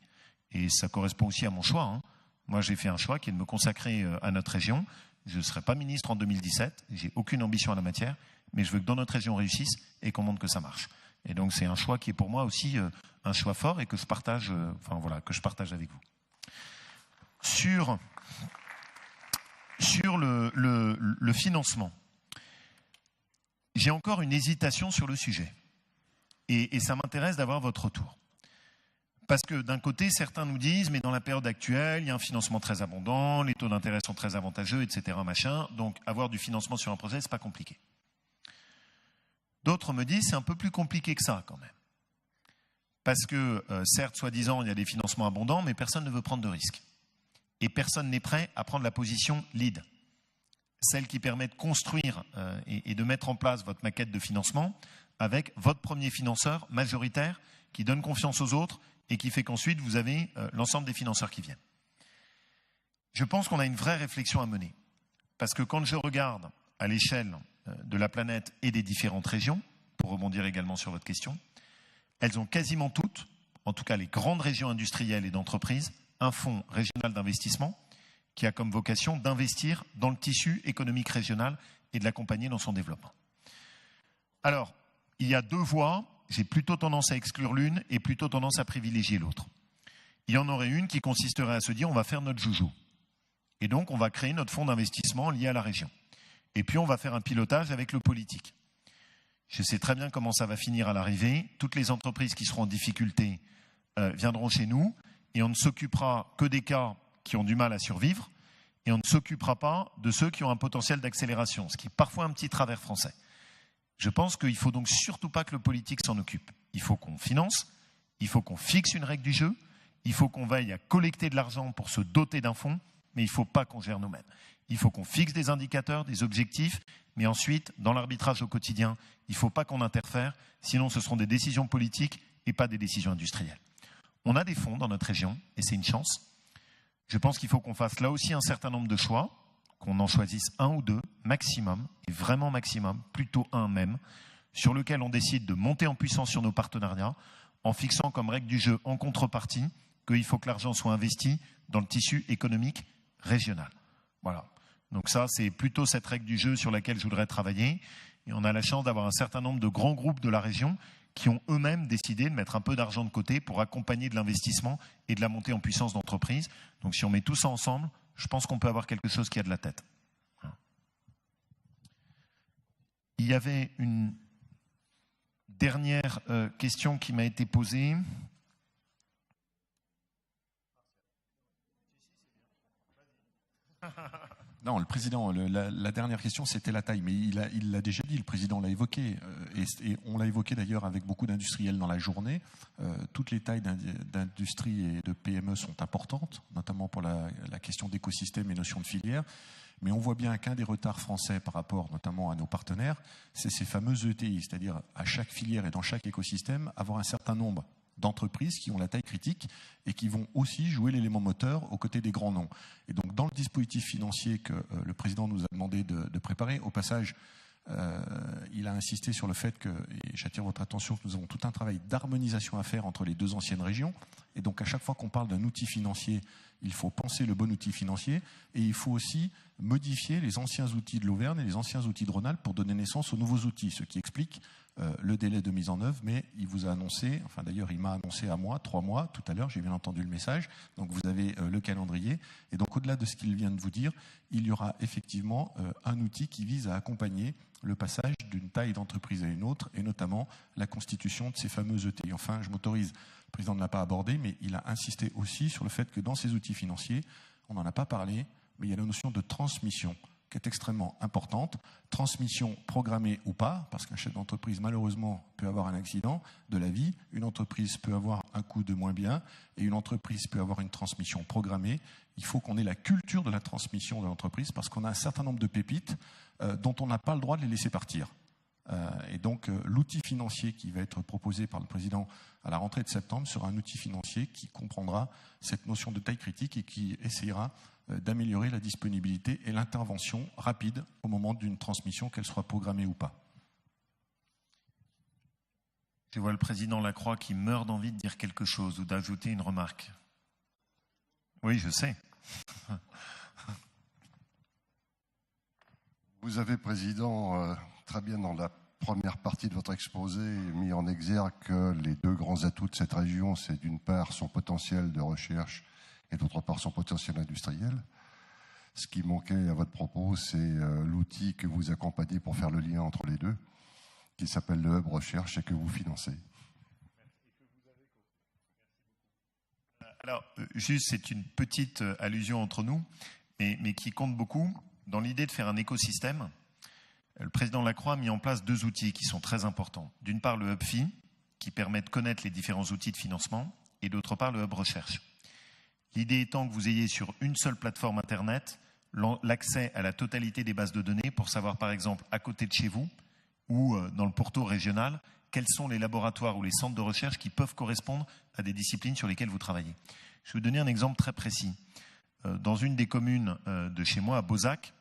Et ça correspond aussi à mon choix. Hein. Moi, j'ai fait un choix qui est de me consacrer à notre région. Je ne serai pas ministre en 2017, j'ai aucune ambition en la matière, mais je veux que dans notre région réussisse et qu'on montre que ça marche. Et donc, c'est un choix qui est pour moi aussi un choix fort et que je partage, que je partage avec vous. Sur le financement, j'ai encore une hésitation sur le sujet. Et ça m'intéresse d'avoir votre retour. Parce que d'un côté, certains nous disent, mais dans la période actuelle, il y a un financement très abondant, les taux d'intérêt sont très avantageux, etc. Machin. Donc, avoir du financement sur un projet, ce n'est pas compliqué. D'autres me disent c'est un peu plus compliqué que ça quand même. Parce que, certes, soi-disant, il y a des financements abondants, mais personne ne veut prendre de risques. Et personne n'est prêt à prendre la position lead. Celle qui permet de construire et de mettre en place votre maquette de financement avec votre premier financeur majoritaire qui donne confiance aux autres et qui fait qu'ensuite vous avez l'ensemble des financeurs qui viennent. Je pense qu'on a une vraie réflexion à mener. Parce que quand je regarde à l'échelle de la planète et des différentes régions, pour rebondir également sur votre question, elles ont quasiment toutes, en tout cas les grandes régions industrielles et d'entreprises, un fonds régional d'investissement qui a comme vocation d'investir dans le tissu économique régional et de l'accompagner dans son développement. Alors, il y a deux voies, j'ai plutôt tendance à exclure l'une et plutôt tendance à privilégier l'autre. Il y en aurait une qui consisterait à se dire on va faire notre joujou. Et donc on va créer notre fonds d'investissement lié à la région. Et puis on va faire un pilotage avec le politique. Je sais très bien comment ça va finir à l'arrivée. Toutes les entreprises qui seront en difficulté viendront chez nous et on ne s'occupera que des cas qui ont du mal à survivre et on ne s'occupera pas de ceux qui ont un potentiel d'accélération, ce qui est parfois un petit travers français. Je pense qu'il ne faut donc surtout pas que le politique s'en occupe. Il faut qu'on finance, il faut qu'on fixe une règle du jeu, il faut qu'on veille à collecter de l'argent pour se doter d'un fonds, mais il ne faut pas qu'on gère nous-mêmes. Il faut qu'on fixe des indicateurs, des objectifs, mais ensuite, dans l'arbitrage au quotidien, il ne faut pas qu'on interfère, sinon ce seront des décisions politiques et pas des décisions industrielles. On a des fonds dans notre région, et c'est une chance. Je pense qu'il faut qu'on fasse là aussi un certain nombre de choix, qu'on en choisisse un ou deux, maximum, et vraiment maximum, plutôt un même, sur lequel on décide de monter en puissance sur nos partenariats, en fixant comme règle du jeu en contrepartie qu'il faut que l'argent soit investi dans le tissu économique régional. Voilà. Donc ça, c'est plutôt cette règle du jeu sur laquelle je voudrais travailler. Et on a la chance d'avoir un certain nombre de grands groupes de la région qui ont eux-mêmes décidé de mettre un peu d'argent de côté pour accompagner de l'investissement et de la montée en puissance d'entreprise. Donc si on met tout ça ensemble, je pense qu'on peut avoir quelque chose qui a de la tête. Il y avait une dernière question qui m'a été posée. Non, le président, la dernière question, c'était la taille, mais il l'a déjà dit, le président l'a évoqué, et on l'a évoqué d'ailleurs avec beaucoup d'industriels dans la journée. Toutes les tailles d'industrie et de PME sont importantes, notamment pour la question d'écosystème et notion de filière, mais on voit bien qu'un des retards français par rapport notamment à nos partenaires, c'est ces fameuses ETI, c'est-à-dire à chaque filière et dans chaque écosystème, avoir un certain nombre d'entreprises qui ont la taille critique et qui vont aussi jouer l'élément moteur aux côtés des grands noms. Et donc, dans le dispositif financier que le président nous a demandé de préparer, au passage, il a insisté sur le fait que, et j'attire votre attention, que nous avons tout un travail d'harmonisation à faire entre les deux anciennes régions. Et donc, à chaque fois qu'on parle d'un outil financier, il faut penser le bon outil financier et il faut aussi modifier les anciens outils de l'Auvergne et les anciens outils de Rhône-Alpes pour donner naissance aux nouveaux outils, ce qui explique le délai de mise en œuvre, mais il vous a annoncé, enfin d'ailleurs il m'a annoncé à moi 3 mois tout à l'heure, j'ai bien entendu le message, donc vous avez le calendrier, et donc au-delà de ce qu'il vient de vous dire, il y aura effectivement un outil qui vise à accompagner le passage d'une taille d'entreprise à une autre, et notamment la constitution de ces fameux ETI. Enfin, je m'autorise, le président ne l'a pas abordé, mais il a insisté aussi sur le fait que dans ces outils financiers, on n'en a pas parlé, mais il y a la notion de transmission, qui est extrêmement importante, transmission programmée ou pas, parce qu'un chef d'entreprise, malheureusement, peut avoir un accident de la vie, une entreprise peut avoir un coup de moins bien, et une entreprise peut avoir une transmission programmée. Il faut qu'on ait la culture de la transmission de l'entreprise, parce qu'on a un certain nombre de pépites dont on n'a pas le droit de les laisser partir. Et donc, l'outil financier qui va être proposé par le président à la rentrée de septembre sera un outil financier qui comprendra cette notion de taille critique et qui essayera d'améliorer la disponibilité et l'intervention rapide au moment d'une transmission, qu'elle soit programmée ou pas. Je vois le président Lacroix qui meurt d'envie de dire quelque chose ou d'ajouter une remarque. Oui, je sais. Vous avez, président, très bien dans la première partie de votre exposé mis en exergue que les deux grands atouts de cette région, c'est d'une part son potentiel de recherche et d'autre part son potentiel industriel. Ce qui manquait à votre propos, c'est l'outil que vous accompagnez pour faire le lien entre les deux, qui s'appelle le Hub Recherche et que vous financez. Alors, juste, c'est une petite allusion entre nous, mais qui compte beaucoup. Dans l'idée de faire un écosystème, le président Lacroix a mis en place 2 outils qui sont très importants. D'une part, le Hub Fi, qui permet de connaître les différents outils de financement, et d'autre part, le Hub Recherche. L'idée étant que vous ayez sur une seule plateforme Internet l'accès à la totalité des bases de données pour savoir, par exemple, à côté de chez vous ou dans le pourtour régional, quels sont les laboratoires ou les centres de recherche qui peuvent correspondre à des disciplines sur lesquelles vous travaillez. Je vais vous donner un exemple très précis. Dans une des communes de chez moi, à Beauzac,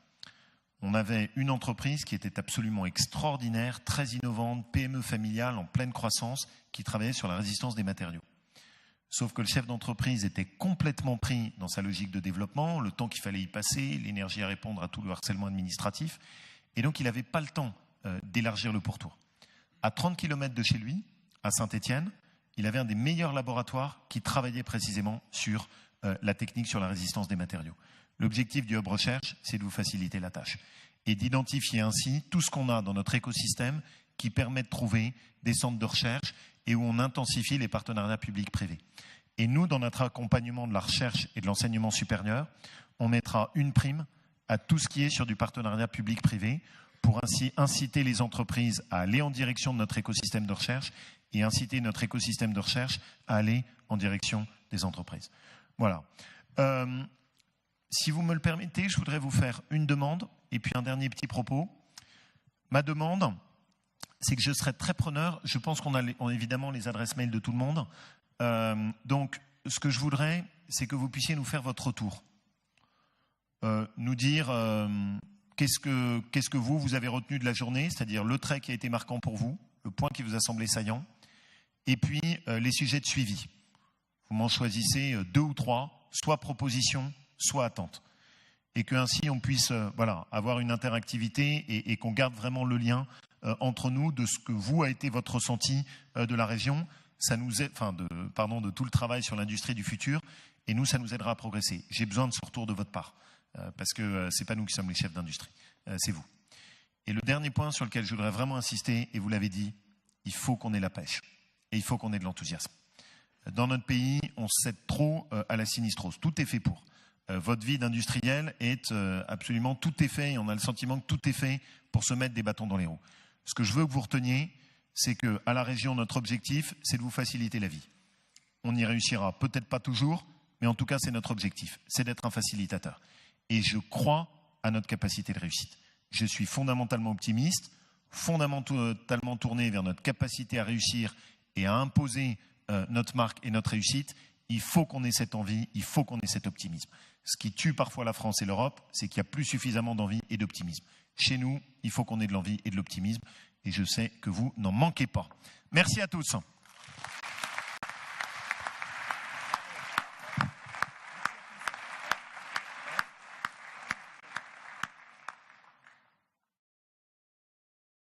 on avait une entreprise qui était absolument extraordinaire, très innovante, PME familiale en pleine croissance, qui travaillait sur la résistance des matériaux. Sauf que le chef d'entreprise était complètement pris dans sa logique de développement, le temps qu'il fallait y passer, l'énergie à répondre à tout le harcèlement administratif, et donc il n'avait pas le temps d'élargir le pourtour. À 30 km de chez lui, à Saint-Étienne, il avait un des meilleurs laboratoires qui travaillait précisément sur la technique sur la résistance des matériaux. L'objectif du Hub Recherche, c'est de vous faciliter la tâche et d'identifier ainsi tout ce qu'on a dans notre écosystème qui permet de trouver des centres de recherche et où on intensifie les partenariats publics-privés. Et nous, dans notre accompagnement de la recherche et de l'enseignement supérieur, on mettra une prime à tout ce qui est sur du partenariat public-privé pour ainsi inciter les entreprises à aller en direction de notre écosystème de recherche et inciter notre écosystème de recherche à aller en direction des entreprises. Voilà. Si vous me le permettez, je voudrais vous faire une demande et puis un dernier petit propos. Ma demande, c'est que je serais très preneur. Je pense qu'on a évidemment les adresses mail de tout le monde. Donc, ce que je voudrais, c'est que vous puissiez nous faire votre retour. Nous dire qu'est-ce que vous avez retenu de la journée, c'est-à-dire le trait qui a été marquant pour vous, le point qui vous a semblé saillant, et puis les sujets de suivi. vous m'en choisissez 2 ou 3, soit propositions, soit attentes. Et qu'ainsi on puisse avoir une interactivité et qu'on garde vraiment le lien entre nous de ce que vous a été votre ressenti de la région, ça nous aide, de tout le travail sur l'industrie du futur, et nous, ça nous aidera à progresser. J'ai besoin de ce retour de votre part, parce que c'est pas nous qui sommes les chefs d'industrie, c'est vous. Et le dernier point sur lequel je voudrais vraiment insister, et vous l'avez dit, il faut qu'on ait la pêche, et il faut qu'on ait de l'enthousiasme. Dans notre pays, on cède trop à la sinistrose, tout est fait pour. Votre vie d'industriel est absolument, tout est fait, et on a le sentiment que tout est fait pour se mettre des bâtons dans les roues. Ce que je veux que vous reteniez, c'est qu'à la région, notre objectif, c'est de vous faciliter la vie. On y réussira peut-être pas toujours, mais en tout cas, c'est notre objectif, c'est d'être un facilitateur. Et je crois à notre capacité de réussite. Je suis fondamentalement optimiste, fondamentalement tourné vers notre capacité à réussir et à imposer notre marque et notre réussite. Il faut qu'on ait cette envie, il faut qu'on ait cet optimisme. Ce qui tue parfois la France et l'Europe, c'est qu'il n'y a plus suffisamment d'envie et d'optimisme. Chez nous, il faut qu'on ait de l'envie et de l'optimisme, et je sais que vous n'en manquez pas. Merci à tous.